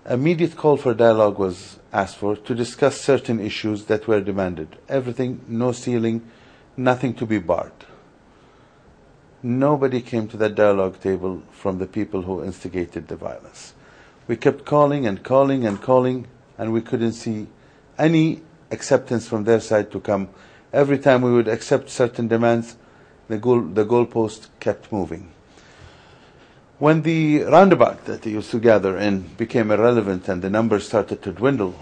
Immediate call for dialogue was asked for to discuss certain issues that were demanded. Everything, no ceiling, nothing to be barred. Nobody came to that dialogue table from the people who instigated the violence. We kept calling and calling and calling, and we couldn't see any acceptance from their side to come. Every time we would accept certain demands, the goalpost kept moving. When the roundabout that they used to gather in became irrelevant and the numbers started to dwindle,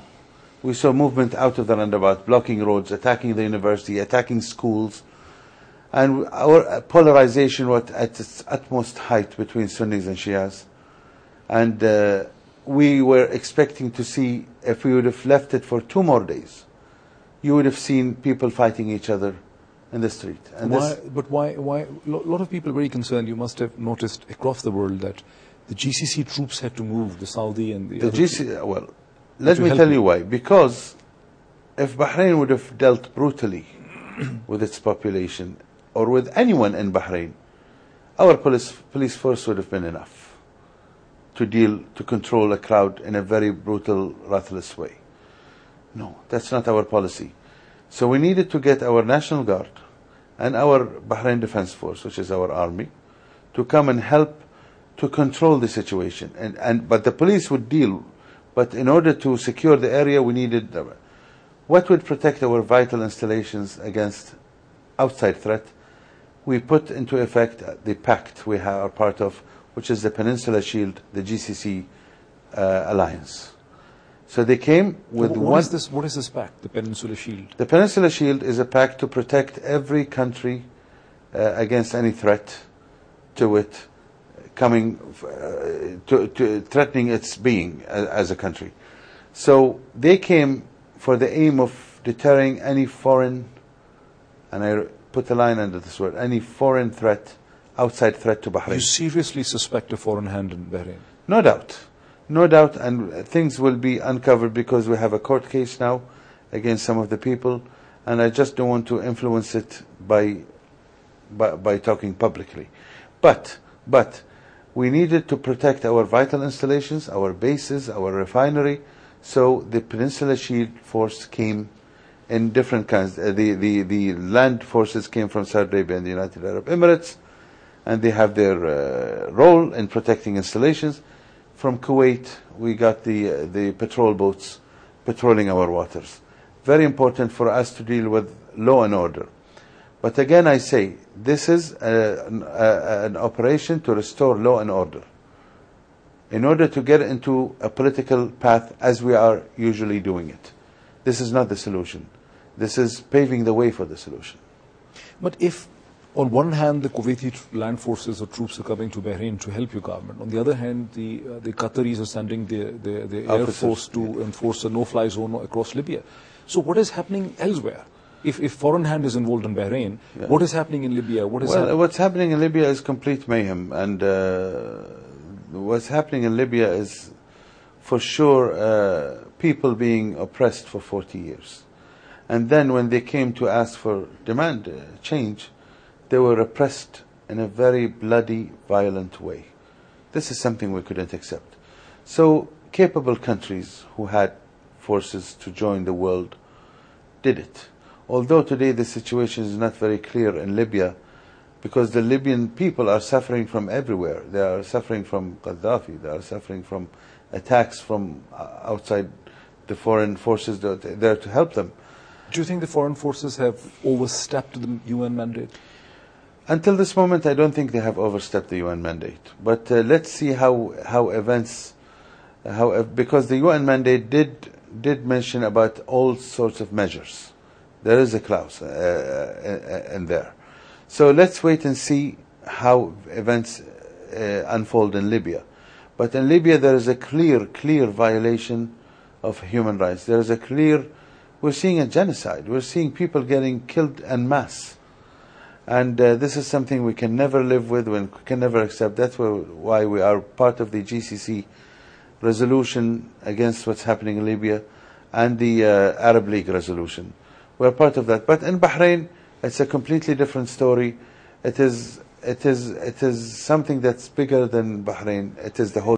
we saw movement out of the roundabout, blocking roads, attacking the university, attacking schools, and our polarization was at its utmost height between Sunnis and Shias. And we were expecting to see, if we would have left it for 2 more days, you would have seen people fighting each other in the street. And why? A lot of people are very concerned. You must have noticed across the world that the GCC troops had to move, the Saudi and the GCC. Well, let me tell you why. Because if Bahrain would have dealt brutally with its population, or with anyone in Bahrain, our police force would have been enough to control a crowd in a very brutal, ruthless way. No, that's not our policy. So we needed to get our National Guard and our Bahrain Defense Force, which is our army, to come and help to control the situation. But the police would deal. But in order to secure the area, we needed what would protect our vital installations against outside threat. We put into effect the pact we are part of, which is the Peninsula Shield, the GCC alliance. So they came with what is this pact, the Peninsula Shield? The Peninsula Shield is a pact to protect every country against any threat to it coming to threatening its being as a country. So they came for the aim of deterring any foreign, and I put a line under this word, any foreign threat, outside threat to Bahrain. You seriously suspect a foreign hand in Bahrain? No doubt. No doubt, and things will be uncovered because we have a court case now against some of the people, and I just don't want to influence it by talking publicly. But we needed to protect our vital installations, our bases, our refinery, so the Peninsula Shield Force came in different kinds. The land forces came from Saudi Arabia and the United Arab Emirates, and they have their role in protecting installations. From Kuwait, we got the patrol boats patrolling our waters. Very important for us to deal with law and order. But again, I say, this is an operation to restore law and order, in order to get into a political path as we are usually doing it. This is not the solution. This is paving the way for the solution. But if, on one hand, the Kuwaiti land forces or troops are coming to Bahrain to help your government, on the other hand, the Qataris are sending the Air Force to enforce a no-fly zone across Libya. So what is happening elsewhere? If foreign hand is involved in Bahrain, what is happening in Libya? What's happening in Libya is complete mayhem, and what's happening in Libya is, for sure, people being oppressed for 40 years. And then when they came to ask for change, they were oppressed in a very bloody, violent way. This is something we couldn't accept. So capable countries who had forces to join the world did it. Although today the situation is not very clear in Libya, because the Libyan people are suffering from everywhere. They are suffering from Gaddafi. They are suffering from attacks from outside. The foreign forces that are there to help them. Do you think the foreign forces have overstepped the UN mandate? Until this moment, I don't think they have overstepped the UN mandate. But let's see how events, because the UN mandate did mention about all sorts of measures. There is a clause in there. So let's wait and see how events unfold in Libya. But in Libya, there is a clear violation of human rights. There is we're seeing a genocide. We're seeing people getting killed en masse. And this is something we can never live with, we can never accept. That's why we are part of the GCC resolution against what's happening in Libya and the Arab League resolution. We're part of that. But in Bahrain, it's a completely different story. It is something that's bigger than Bahrain. It is the whole